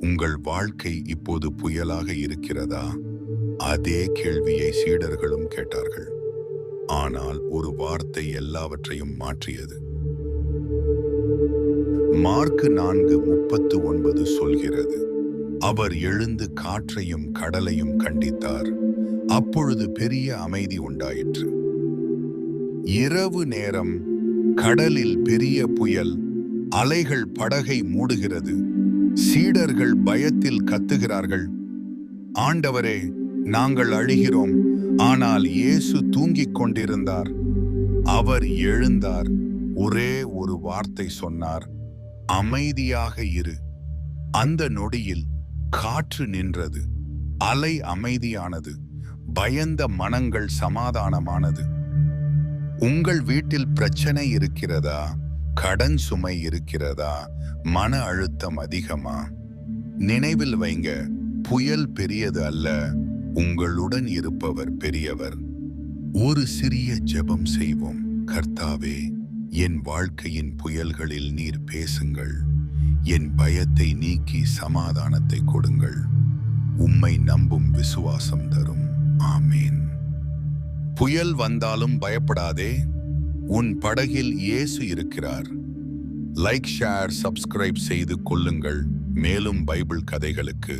உங்கள் வாழ்க்கை இப்போது புயலாக இருக்கிறதா? அதே கேள்வியை சீடர்களும் கேட்டார்கள். ஆனால் ஒரு வார்த்தை எல்லாவற்றையும் மாற்றியது. மார்க் 4:39 சொல்கிறது, அவர் எழுந்து காற்றையும் கடலையும் கண்டித்தார். அப்பொழுது பெரிய அமைதி உண்டாயிற்று. இரவு நேரம், கடலில் பெரிய புயல், அலைகள் படகை மூடுகிறது. சீடர்கள் பயத்தில் கத்துகிறார்கள், ஆண்டவரே, நாங்கள் அழிகிறோம். ஆனால் இயேசு தூங்கிக் கொண்டிருந்தார். அவர் எழுந்தார். ஒரே ஒரு வார்த்தை சொன்னார், அமைதியாக இரு. அந்த நொடியில் காற்று நின்றது, அலை அமைதியானது, பயந்த மனங்கள் சமாதானமானது. உங்கள் வீட்டில் பிரச்சனை இருக்கிறதா? கடன் சுமை இருக்கிறதா? மன அழுத்தம் அதிகமா? நினைவில் வைங்க, புயல் பெரியது அல்ல, உங்களுடன் இருப்பவர் பெரியவர். ஒரு சிறிய ஜெபம் செய்வோம். கர்த்தாவே, என் வாழ்க்கையின் புயல்களில் நீர் பேசுங்கள். என் பயத்தை நீக்கி சமாதானத்தை கொடுங்கள். உம்மை நம்பும் விசுவாசம் தரும். ஆமேன். புயல் வந்தாலும் பயப்படாதே. உன் படகில் இயேசு இருக்கிறார். லைக், ஷேர், சப்ஸ்கிரைப் செய்து கொள்ளுங்கள். மேலும் பைபிள் கதைகளுக்கு